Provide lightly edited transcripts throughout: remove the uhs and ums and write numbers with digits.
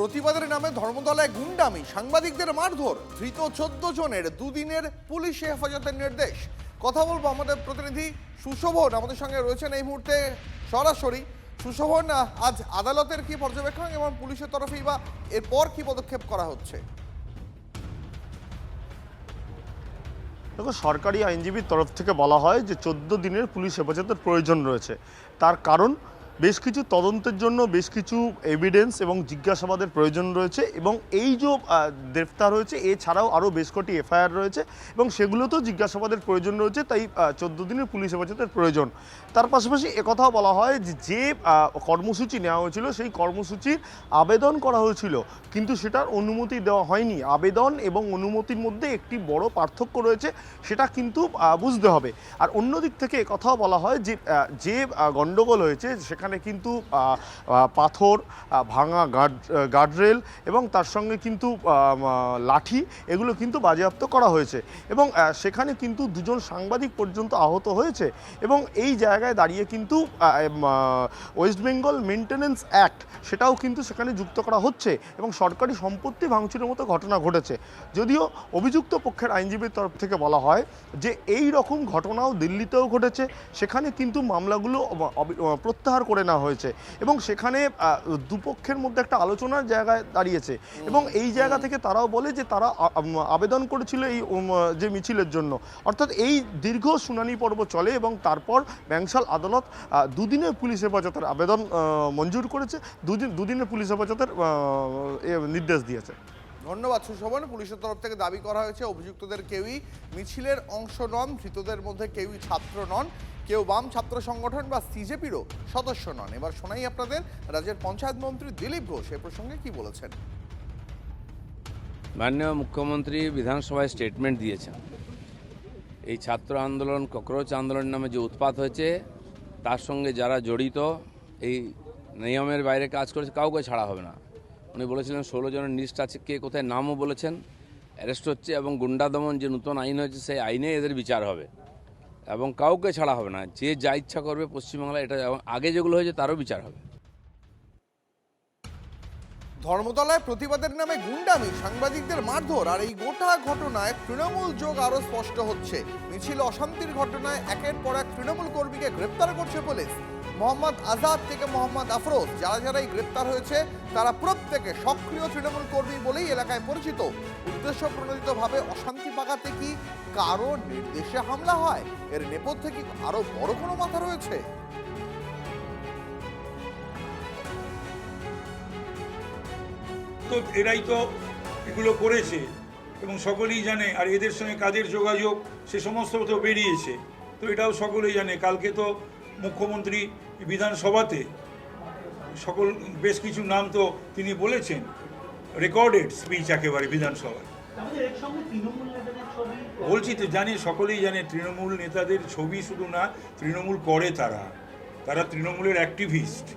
প্রতিবাদের নামে ধর্মতলায় গুন্ডামি, সাংবাদিকদের মারধর, ধৃত 14 জনের দুদিনের পুলিশ হেফাজতের নির্দেশ। কথা বলবো আমাদের প্রতিনিধি সুশোভন আমাদের সঙ্গে রয়েছেন এই মুহূর্তে সরাসরি। সুশোভন, আজ আদালতের কি পর্যবেক্ষণ এবং পুলিশের তরফেই বা এরপর কি পদক্ষেপ করা হচ্ছে? দেখো, সরকারি আইনজীবীর তরফ থেকে বলা হয় যে 14 দিনের পুলিশ হেফাজতের প্রয়োজন রয়েছে। তার কারণ বেশ কিছু তদন্তের জন্য বেশ কিছু এভিডেন্স এবং জিজ্ঞাসাবাদের প্রয়োজন রয়েছে, এবং এই যে গ্রেফতার হয়েছে এছাড়াও আরও বেশ কটি এফআইআর রয়েছে এবং সেগুলোতেও জিজ্ঞাসাবাদের প্রয়োজন রয়েছে। তাই 14 দিনের পুলিশ হেফাজতের প্রয়োজন। তার পাশাপাশি একথাও বলা হয় যে কর্মসূচি নেওয়া হয়েছিল সেই কর্মসূচির আবেদন করা হয়েছিল, কিন্তু সেটার অনুমতি দেওয়া হয়নি। আবেদন এবং অনুমতির মধ্যে একটি বড় পার্থক্য রয়েছে, সেটা কিন্তু বুঝতে হবে। আর অন্য দিক থেকে একথাও বলা হয় যে গণ্ডগোল হয়েছে সেখানে কিন্তু পাথর, ভাঙা গার্ডরেল এবং তার সঙ্গে কিন্তু লাঠি এগুলো কিন্তু বাজেয়াপ্ত করা হয়েছে, এবং সেখানে কিন্তু দুজন সাংবাদিক পর্যন্ত আহত হয়েছে। এবং এই জায়গায় দাঁড়িয়ে কিন্তু ওয়েস্ট বেঙ্গল মেনটেন্যান্স অ্যাক্ট সেটাও কিন্তু সেখানে যুক্ত করা হচ্ছে এবং সরকারি সম্পত্তি ভাঙচুরের মতো ঘটনা ঘটেছে। যদিও অভিযুক্ত পক্ষের আইনজীবীর তরফ থেকে বলা হয় যে এই রকম ঘটনাও দিল্লিতেও ঘটেছে, সেখানে কিন্তু মামলাগুলো প্রত্যাহার করে নেওয়া হয়েছে এবং সেখানে দুপক্ষের মধ্যে একটা আলোচনার জায়গায় দাঁড়িয়েছে। এবং এই জায়গা থেকে তারাও বলে যে তারা আবেদন করেছিল এই যে মিছিলের জন্য, অর্থাৎ এই দীর্ঘ শুনানি পর্ব চলে এবং তারপর ব্যাংশাল আদালত দুদিনের পুলিশ হেফাজতের আবেদন মঞ্জুর করেছে, দুদিনের পুলিশ হেফাজতের নির্দেশ দিয়েছে। ধন্যবাদ সুশোভন। পুলিশের তরফ থেকে দাবি করা হয়েছে অভিযুক্তদের কেউই মিছিলের অংশ নন, ধৃতদের মধ্যে কেউই ছাত্র নন, কেউ বাম ছাত্র সংগঠন বা সিজেপিরও সদস্য নন। এবার শোনাই আপনাদের রাজ্যের পঞ্চায়েত মন্ত্রী দিলীপ ঘোষ এ প্রসঙ্গে কি বলেছেন। মাননীয় মুখ্যমন্ত্রী বিধানসভায় স্টেটমেন্ট দিয়েছেন, এই ছাত্র আন্দোলন, ককরোচ আন্দোলন নামে যে উৎপাত হয়েছে তার সঙ্গে যারা জড়িত, এই নিয়মের বাইরে কাজ করেছে কাউকে ছাড়া হবে না। উনি বলেছিলেন 16 জনের লিস্ট আছে, কে কোথায় নামও বলেছেন, অ্যারেস্ট হচ্ছে, এবং গুন্ডা দমন যে নতুন আইন হয়েছে সেই আইনে এদের বিচার হবে এবং কাউকে ছাড়া হবে না। যে যা ইচ্ছা করবে পশ্চিমবাংলায়, এটা আগে যেগুলো হয়েছে তারও বিচার হবে। ধর্মতলায় প্রতিবাদের নামে গুন্ডামি, সাংবাদিকদের মারধর আর এই গোটা ঘটনায় তৃণমূল যোগ আরো স্পষ্ট হচ্ছে। মিছিল অশান্তির ঘটনায় একের পর এক তৃণমূল কর্মীকে গ্রেপ্তার করছে পুলিশ। মোহাম্মদ আজাদ থেকে মোহাম্মদ আফরোজ, যারা এই গ্রেপ্তার হয়েছে তারা প্রত্যেকে সক্রিয় তৃণমূল কর্মী বলেই এলাকায় পরিচিত। উদ্দেশ্য প্রণোদিতভাবে অশান্তি পাকাতে কি কারো নির্দেশে হামলা হয়? এর নেপথ্যে কি আরো বড় কোনো মাথা রয়েছে? তো এরাই তো এগুলো করেছে এবং সকলেই জানে, আর এদের সঙ্গে কাদের যোগাযোগ সে সমস্ত তো বেরিয়েছে, তো এটাও সকলেই জানে। কালকে তো মুখ্যমন্ত্রী বিধানসভাতে বেশ কিছু নাম তো তিনি বলেছেন, রেকর্ডেড স্পিচ একেবারে বিধানসভায়। বলছি তো, জানি, সকলেই জানে তৃণমূল নেতাদের ছবি শুধু না, তৃণমূল করে তারা তৃণমূলের অ্যাক্টিভিস্ট,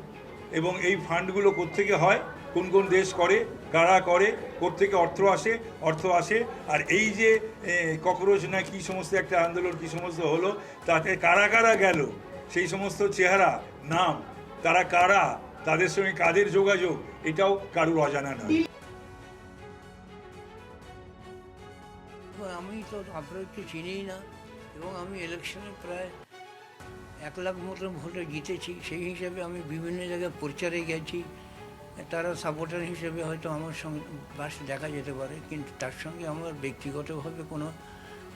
এবং এই ফান্ডগুলো কোত্থেকে হয়, কোন কোন দেশ করে, কারা করে, কোত্থেকে অর্থ আসে, আর এই যে ককরোচ না কি সমস্ত একটা আন্দোলন কি সমস্ত হলো, তাতে কারা কারা গেল, সেই সমস্ত চেহারা, নাম, তারা কারা, তাদের সঙ্গে কাদের যোগাযোগ, এটাও কারুর অজানা নয়। আমি তো আপনাকে চিনিই না, এবং আমি ইলেকশনে প্রায় 1 লাখ মতো ভোটে জিতেছি। সেই হিসাবে আমি বিভিন্ন জায়গায় প্রচারে গেছি, তারা সাপোর্টার হিসেবে হয়তো আমার সঙ্গে বাস দেখা যেতে পারে, কিন্তু তার সঙ্গে আমার ব্যক্তিগতভাবে কোনো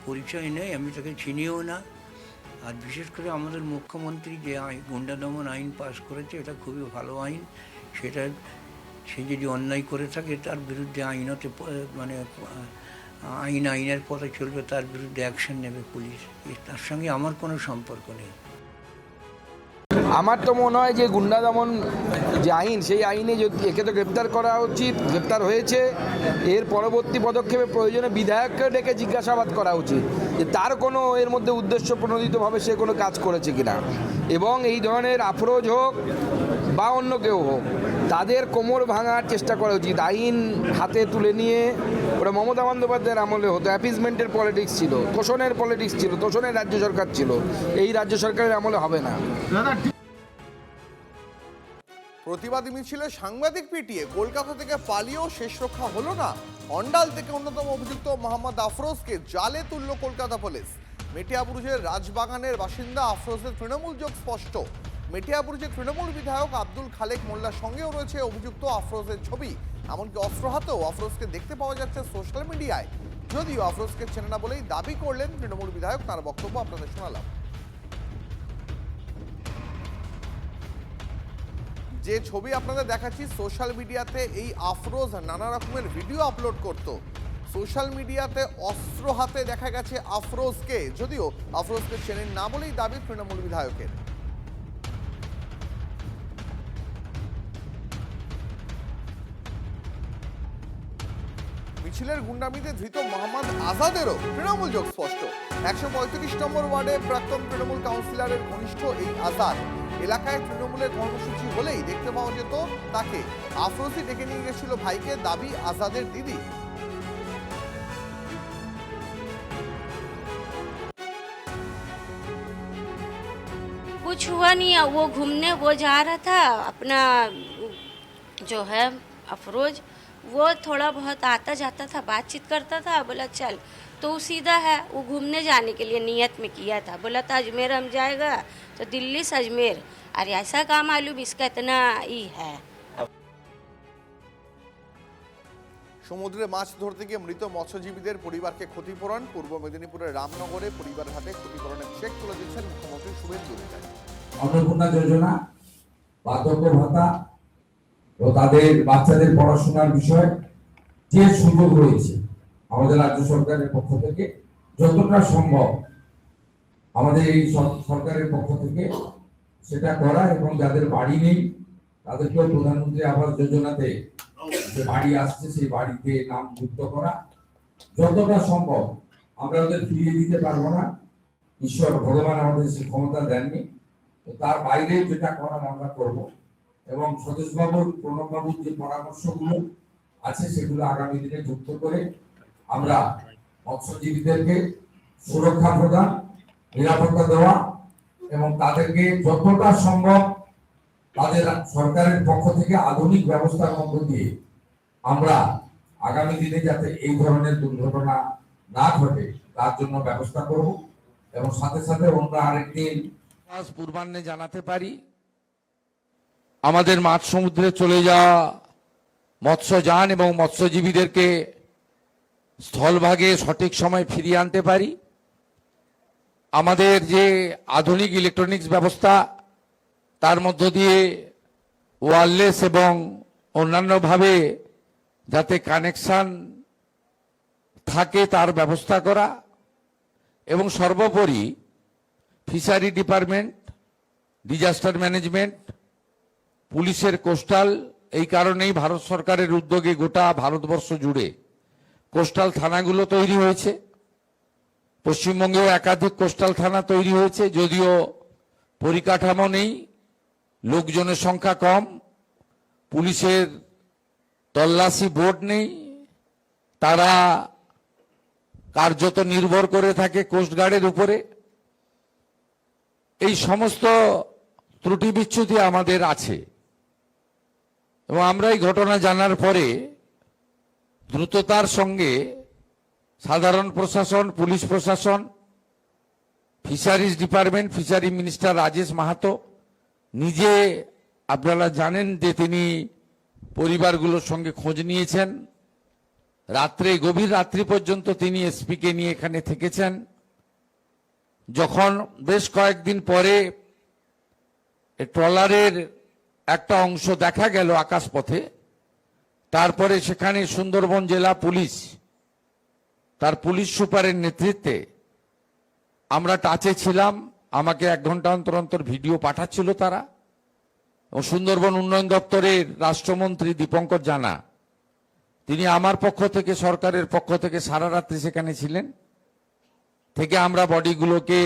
পরিচয় নেই, আমি তাকে চিনিও না। আর বিশেষ করে আমাদের মুখ্যমন্ত্রী যে গুন্ডা দমন আইন পাস করেছে, এটা খুবই ভালো আইন। সে যদি অন্যায় করে থাকে তার বিরুদ্ধে আইনতে মানে আইনের পথে চলবে, তার বিরুদ্ধে অ্যাকশন নেবে পুলিশ। তার সঙ্গে আমার কোনো সম্পর্ক নেই। আমার তো মনে হয় যে গুন্ডা দমন যে আইন, সেই আইনে যদি একে তো গ্রেপ্তার করা উচিত, গ্রেপ্তার হয়েছে, এর পরবর্তী পদক্ষেপে প্রয়োজনে বিধায়ককে ডেকে জিজ্ঞাসাবাদ করা উচিত যে তার কোনো এর মধ্যে উদ্দেশ্য প্রণোদিতভাবে সে কোনো কাজ করেছে কিনা, এবং এই ধরনের আফরোজ হোক বা অন্য কেউ হোক, তাদের কোমর ভাঙার চেষ্টা করা উচিত। আইন হাতে তুলে নিয়ে, ওরা মমতা বন্দ্যোপাধ্যায়ের আমলে হতো, অ্যাপিজমেন্টের পলিটিক্স ছিল, তোষণের পলিটিক্স ছিল, তোষণের রাজ্য সরকার ছিল, এই রাজ্য সরকারের আমলে হবে না। প্রতিবাদী মিছিলে সাংবাদিক পিটিয়ে কলকাতা থেকে পালিয়েও শেষ রক্ষা হলো না। অন্ডাল থেকে অন্যতম অভিযুক্ত মোহাম্মদ আফরোজকে জালে তুলল কলকাতা পুলিশ। মেটিয়াবুরুজের রাজবাগানের বাসিন্দা আফরোজের তৃণমূল যোগ স্পষ্ট। মেটিয়াবুরুজের তৃণমূল বিধায়ক আব্দুল খালেক মোল্লার সঙ্গেও রয়েছে অভিযুক্ত আফরোজের ছবি। এমনকি অস্ত্র হাতেও আফরোজকে দেখতে পাওয়া যাচ্ছে সোশ্যাল মিডিয়ায়। যদিও আফরোজকে চেনে না বলেই দাবি করলেন তৃণমূল বিধায়ক, তার বক্তব্য আপনাদের শোনালাম। যে ছবি আপনাদের দেখাচ্ছি, সোশ্যাল মিডিয়াতে এই আফরোজ নানা রকমের ভিডিও আপলোড করত। সোশ্যাল মিডিয়াতে অস্ত্র হাতে দেখা গেছে আফরোজকে, যদিও আফরোজকে চেনেন না বলেই দাবি তৃণমূল বিধায়কের। মিছিলের গুন্ডামিতে ধৃত মোহাম্মদ আজাদেরও তৃণমূল যোগ স্পষ্ট। 135 নম্বর ওয়ার্ডে প্রাক্তন তৃণমূল কাউন্সিলরের ঘনিষ্ঠ এই আজাদ। এলাকায় তৃণমূলের কর্মসূচি হলেই দেখতে পাওয়া যেত তাকে। আফরোজই ডেকে নিয়ে গেছিল ভাইকে, দাবি আজাদের দিদি। कुछ हुआ नहीं है, वो घूमने वो जा रहा था अपना, जो है अफरोज, वो थोड़ा बहुत आता जाता था, बातचीत करता था। बोला चल, तो सीधा है, वो घूमने जाने के लिए नियत में किया था। बोला था अजमेर हम जाएगा, तो दिल्ली से अजमेर। अरे ऐसा काम मालूम इसका इतना ही है। সমুদ্রে মাছ ধরতে গিয়ে মৃত মৎস্যজীবীদের পরিবারকে ক্ষতিপূরণ। পূর্ব মেদিনীপুরের রামনগরে পরিবারের হাতে ক্ষতিপূরণের চেক তুলে দিচ্ছেন মুখ্যমন্ত্রী শুভেন্দু অধিকারী। অন্নপূর্ণা যোজনা, বার্ধক্য ভাতা ও তাদের বাচ্চাদের পড়াশোনার বিষয় যে সুযোগ রয়েছে আমাদের রাজ্য সরকারের পক্ষ থেকে যতটা সম্ভব আমাদের এই সরকারের পক্ষ থেকে সেটা করা, এবং যাদের বাড়ি নেই তাদেরকেও প্রধানমন্ত্রী আবাস যোজনাতে যে বাড়ি আসছে সেই বাড়িতে নাম যুক্ত করা। যতটা সম্ভব আমরা ওদের ফিরিয়ে দিতে পারবো না, ঈশ্বর ভগবান আমাদের সেই ক্ষমতা দেননি, তো তার বাইরে যেটা করার আমরা করব। এবং সতীশবাবুর, প্রণববাবুর যে পরামর্শগুলো আছে সেগুলো আগামী দিনে যুক্ত করে আমরা মৎস্যজীবীদেরকে সুরক্ষা প্রদান, নিরাপত্তা দেওয়া এবং তাদেরকে যতটা সম্ভব তাদের সরকারের পক্ষ থেকে আধুনিক ব্যবস্থার মধ্য দিয়ে আমরা আগামী দিনে যাতে এই ধরনের দুর্ঘটনা না ঘটে তার জন্য ব্যবস্থা করব। এবং সাথে সাথে অন্য আরেকটি পূর্বাহ্নে জানাতে পারি, আমাদের মাঝ সমুদ্রে চলে যাওয়া মৎস্যযান এবং মৎস্যজীবীদেরকে স্থলভাগে সঠিক সময় ফিরিয়ে আনতে পারি। আমাদের যে আধুনিক ইলেকট্রনিক্স ব্যবস্থা, তার মধ্য দিয়ে ওয়্যারলেস এবং অন্যান্যভাবে যাতে কানেকশন থাকে তার ব্যবস্থা করা, এবং সর্বোপরি ফিশারি ডিপার্টমেন্ট, ডিজাস্টার ম্যানেজমেন্ট, পুলিশের কোস্টাল, এই কারণেই ভারত সরকারের উদ্যোগে গোটা ভারতবর্ষ জুড়ে কোস্টাল থানাগুলো তৈরি হয়েছে। পশ্চিমবঙ্গেও একাধিক কোস্টাল থানা তৈরি হয়েছে, যদিও পরিকাঠামো নেই, লোকজনের সংখ্যা কম, পুলিশের তল্লাশি বোর্ড নেই, তারা কার্যত নির্ভর করে থাকে কোস্টগার্ডের উপরে। এই সমস্ত ত্রুটি বিচ্যুতি আমাদের আছে, এবং আমরা এই ঘটনা জানার পরে দ্রুততার সঙ্গে সাধারণ প্রশাসন, পুলিশ প্রশাসন, fisheries department, fishery minister Rajesh Mahato নিজে, আপনারা জানেন যে তিনি পরিবারগুলোর সঙ্গে খোঁজ নিয়েছেন, রাত্রে গভীর রাত্রি পর্যন্ত তিনি এসপিকে নিয়ে এখানে থেকেছেন। যখন বেশ কয়েকদিন পরে ট্রলারের একটা অংশ দেখা গেল আকাশপথে, তারপরে সেখানে সুন্দরবন জেলা পুলিশ, তার পুলিশ সুপারের নেতৃত্বে আমরা টাচে ছিলাম। আমাকে 1 ঘন্টা অন্তর অন্তর ভিডিও পাঠাচ্ছিল তারা। ও সুন্দরবন উন্নয়ন দপ্তরের রাষ্ট্রমন্ত্রী দীপঙ্কর জানা, তিনি আমার পক্ষ থেকে, সরকারের পক্ষ থেকে সারা রাত্রি সেখানে ছিলেন, থেকে আমরা বডিগুলোকে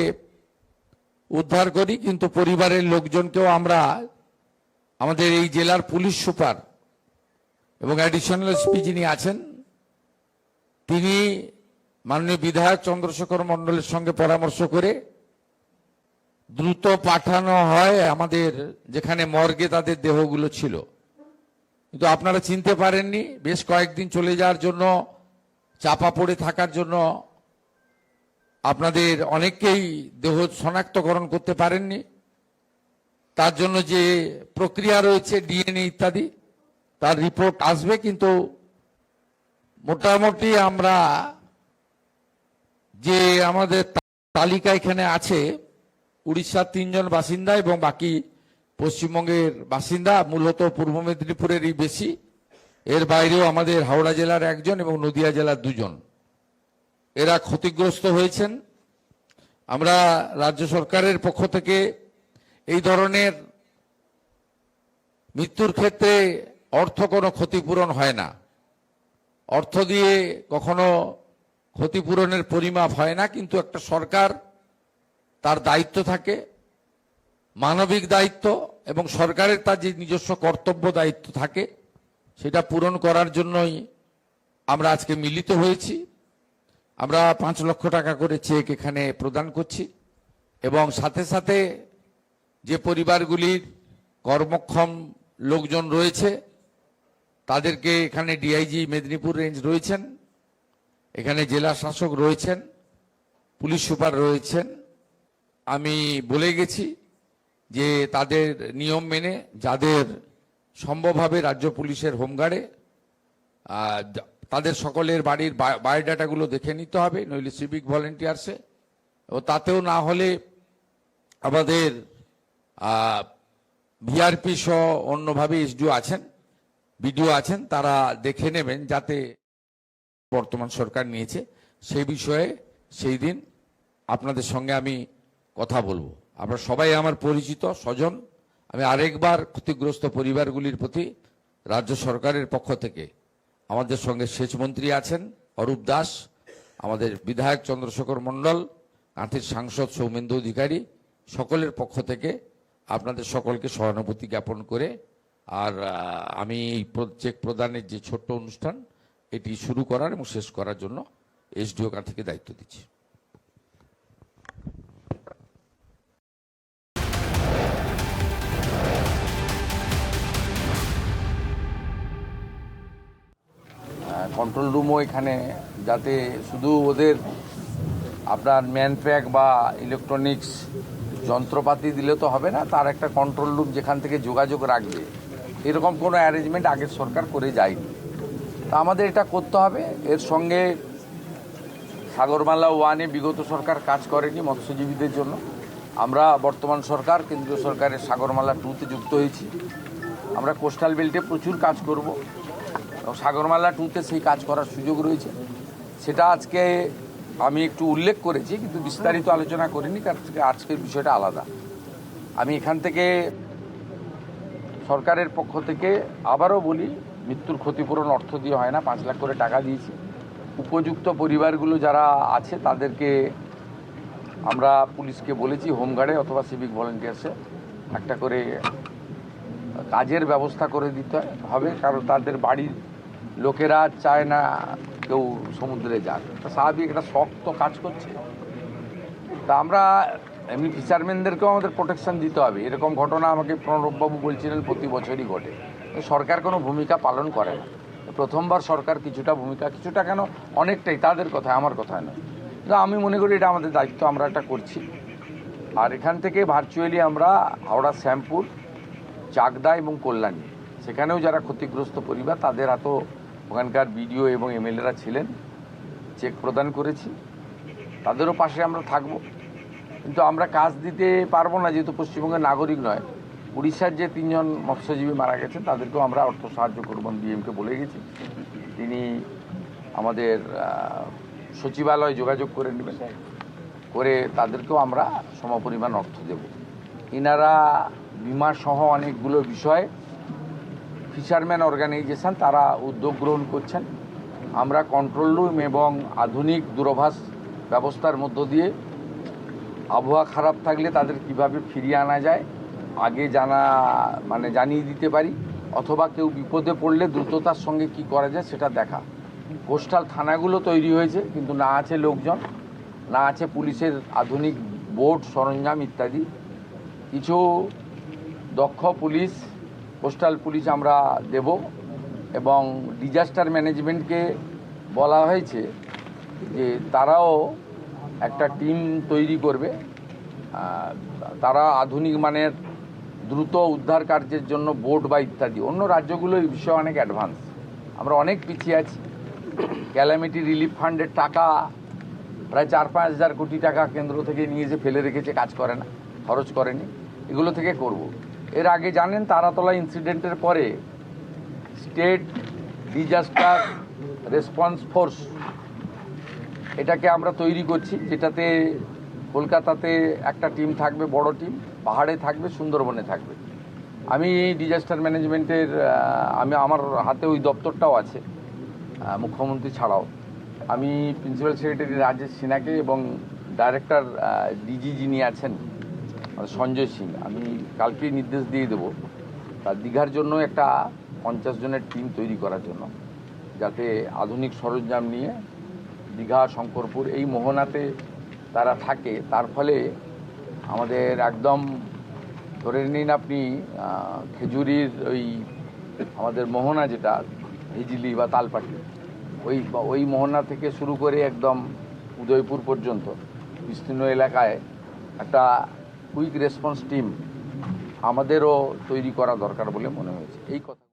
উদ্ধার করি। কিন্তু পরিবারের লোকজনকেও আমরা, আমাদের এই জেলার পুলিশ সুপার এবং অ্যাডিশনাল এসপি যিনি আছেন, তিনি মাননীয় বিধায়ক চন্দ্রশেখর মণ্ডলের সঙ্গে পরামর্শ করে দ্রুত পাঠানো হয় আমাদের যেখানে মর্গে তাদের দেহগুলো ছিল। কিন্তু আপনারা চিনতে পারেননি, বেশ কয়েকদিন চলে যাওয়ার জন্য, চাপা পড়ে থাকার জন্য আপনাদের অনেককেই দেহ শনাক্তকরণ করতে পারেননি। তার জন্য যে প্রক্রিয়া রয়েছে ডিএনএ ইত্যাদি, তার রিপোর্ট আসবে, কিন্তু মোটামুটি আমরা যে আমাদের তালিকা এখানে আছে, উড়িষ্যার 3 জন বাসিন্দা এবং বাকি পশ্চিমবঙ্গের বাসিন্দা, মূলত পূর্ব মেদিনীপুরেরই বেশি। এর বাইরেও আমাদের হাওড়া জেলার 1 জন এবং নদিয়া জেলার 2 জন এরা ক্ষতিগ্রস্ত হয়েছেন। আমরা রাজ্য সরকারের পক্ষ থেকে এই ধরনের মৃত্যুর ক্ষেত্রে অর্থ কোনো ক্ষতিপূরণ হয় না, অর্থ দিয়ে কখনো ক্ষতিপূরণের পরিমাপ হয় না, কিন্তু একটা সরকার তার দায়িত্ব থাকে, মানবিক দায়িত্ব, এবং সরকারের তার যে নিজস্ব কর্তব্য দায়িত্ব থাকে, সেটা পূরণ করার জন্যই আমরা আজকে মিলিত হয়েছি। আমরা 5 লক্ষ টাকা করে চেক এখানে প্রদান করছি, এবং সাথে সাথে যে পরিবারগুলির কর্মক্ষম লোকজন রয়েছে তাদেরকে, এখানে ডিআইজি মেদিনীপুর রেঞ্জ রয়েছেন, এখানে জেলা শাসক রয়েছেন, পুলিশ সুপার রয়েছেন, আমি বলে গেছি যে তাদের নিয়ম মেনে যাদের সম্ভব হবে রাজ্য পুলিশের হোমগার্ডে তাদের সকলের বাড়ির বায়োডাটাগুলো দেখে নিতে হবে, নইলে সিভিক ভলেন্টিয়ার্সে, ও তাতেও না হলে আমাদের ভিআরপি সহ অন্যভাবে এসডিও আছেন, বিডিও আছেন, তারা দেখে নেবেন যাতে বর্তমান সরকার নিয়েছে সেই বিষয়ে সেই দিন আপনাদের সঙ্গে আমি কথা বলবো। আপনারা সবাই আমার পরিচিত স্বজন। আমি আরেকবার ক্ষতিগ্রস্ত পরিবারগুলির প্রতি রাজ্য সরকারের পক্ষ থেকে, আমাদের সঙ্গে সেচমন্ত্রী আছেন অরূপ দাস, আমাদের বিধায়ক চন্দ্রশেখর মণ্ডল, কাঁথির সাংসদ সৌমেন্দু অধিকারী, সকলের পক্ষ থেকে আপনাদের সকলকে সহানুভূতি জ্ঞাপন করে, আর আমি এই চেক প্রদানের যে ছোট্ট অনুষ্ঠান এটি শুরু করার এবং শেষ করার জন্য এসডিও কাঁথিকে দায়িত্ব দিচ্ছি। কন্ট্রোল রুমও এখানে, যাতে শুধু ওদের আপনার ম্যান প্যাক বা ইলেকট্রনিক্স যন্ত্রপাতি দিলে তো হবে না, তার একটা কন্ট্রোল রুম যেখান থেকে যোগাযোগ রাখবে, এরকম কোনো অ্যারেঞ্জমেন্ট আগের সরকার করে যায়নি। তা আমাদের এটা করতে হবে। এর সঙ্গে সাগরমালা 1-এ বিগত সরকার কাজ করেনি মৎস্যজীবীদের জন্য, আমরা বর্তমান সরকার কেন্দ্রীয় সরকারের সাগরমালা 2-তে যুক্ত হয়েছি। আমরা কোস্টাল বেল্টে প্রচুর কাজ করব, সাগরমালা 2-তে সেই কাজ করার সুযোগ রয়েছে। সেটা আজকে আমি একটু উল্লেখ করেছি, কিন্তু বিস্তারিত আলোচনা করিনি, কারণ আজকের বিষয়টা আলাদা। আমি এখান থেকে সরকারের পক্ষ থেকে আবারও বলি, মৃত্যুর ক্ষতিপূরণ অর্থ দিয়ে হয় না, 5 লাখ করে টাকা দিয়েছি। উপযুক্ত পরিবারগুলো যারা আছে তাদেরকে আমরা পুলিশকে বলেছি হোমগার্ডে অথবা সিভিক ভলেন্টিয়ার্সে একটা করে কাজের ব্যবস্থা করে দিতে হবে, কারণ তাদের বাড়ির লোকেরা চায় না কেউ সমুদ্রে যাক। স্বাভাবিক, একটা শক্ত কাজ করছে। তা আমরা এমনি ফিশারম্যানদেরকেও আমাদের প্রোটেকশন দিতে হবে। এরকম ঘটনা আমাকে প্রণববাবু বলছিলেন প্রতি বছরই ঘটে, সরকার কোনো ভূমিকা পালন করে না। প্রথমবার সরকার কিছুটা ভূমিকা, কিছুটা কেন অনেকটাই, তাদের কথায়, আমার কথায় নয়। কিন্তু আমি মনে করি এটা আমাদের দায়িত্ব, আমরা এটা করছি। আর এখান থেকে ভার্চুয়ালি আমরা হাওড়া, শ্যামপুর, চাকদা এবং কল্যাণী, সেখানেও যারা ক্ষতিগ্রস্ত পরিবার তাদের হাতেও ওখানকার বিডিও এবং এমএলএরা ছিলেন, চেক প্রদান করেছি, তাদেরও পাশে আমরা থাকব। কিন্তু আমরা কাজ দিতে পারবো না, যেহেতু পশ্চিমবঙ্গের নাগরিক নয়। উড়িষ্যার যে 3 জন মৎস্যজীবী মারা গেছেন তাদেরকেও আমরা অর্থ সাহায্য করব, ডিএমকে বলে গেছি, তিনি আমাদের সচিবালয়ে যোগাযোগ করে নেবেন, করে তাদেরকেও আমরা সমপরিমাণ অর্থ দেব। এনারা বিমা সহ অনেকগুলো বিষয় ফিশারম্যান অর্গানাইজেশন তারা উদ্যোগ গ্রহণ করছেন। আমরা কন্ট্রোল রুম এবং আধুনিক দূরভাষ ব্যবস্থার মধ্য দিয়ে আবহাওয়া খারাপ থাকলে তাদের কিভাবে ফিরিয়ে আনা যায় আগে জানিয়ে দিতে পারি, অথবা কেউ বিপদে পড়লে দ্রুততার সঙ্গে কি করা যায় সেটা দেখা। কোস্টাল থানাগুলো তৈরি হয়েছে, কিন্তু না আছে লোকজন, না আছে পুলিশের আধুনিক বোট সরঞ্জাম ইত্যাদি। কিছু দক্ষ পুলিশ, কোস্টাল পুলিশ আমরা দেব এবং ডিজাস্টার ম্যানেজমেন্টকে বলা হয়েছে যে তারাও একটা টিম তৈরি করবে। তারা আধুনিক মানের দ্রুত উদ্ধার কার্যের জন্য বোট বা ইত্যাদি। অন্য রাজ্যগুলো এই বিষয়ে অনেক অ্যাডভান্স, আমরা অনেক পিছিয়ে আছি। ক্যালামিটি রিলিফ ফান্ডের টাকা প্রায় 4-5 হাজার কোটি টাকা কেন্দ্র থেকে নিয়ে যে ফেলে রেখেছে, কাজ করে না, খরচ করেনি। এগুলো থেকে করব। এর আগে জানেন তারাতলা ইনসিডেন্টের পরে স্টেট ডিজাস্টার রেসপন্স ফোর্স এটাকে আমরা তৈরি করছি, যেটাতে কলকাতাতে একটা টিম থাকবে, বড় টিম, পাহাড়ে থাকবে, সুন্দরবনে থাকবে। আমি ডিজাস্টার ম্যানেজমেন্টের আমার হাতে ওই দপ্তরটাও আছে, মুখ্যমন্ত্রী ছাড়াও। আমি প্রিন্সিপাল সেক্রেটারি রাজেশ সিনহাকে এবং ডাইরেক্টর ডিজি যিনি আছেন সঞ্জয় সিং, আমি কালকেই নির্দেশ দিয়ে দেবো তার দীঘার জন্য একটা 50 জনের টিম তৈরি করার জন্য, যাতে আধুনিক সরঞ্জাম নিয়ে দীঘা, শঙ্করপুর এই মোহনাতে তারা থাকে। তার ফলে আমাদের একদম ধরে নিন আপনি খেজুরির ওই আমাদের মোহনা যেটা হিজলি বা তালপাটি, ওই মোহনা থেকে শুরু করে একদম উদয়পুর পর্যন্ত বিস্তীর্ণ এলাকায় একটা কুইক রেসপন্স টিম আমাদেরও তৈরি করা দরকার বলে মনে হয়েছে। এই কথা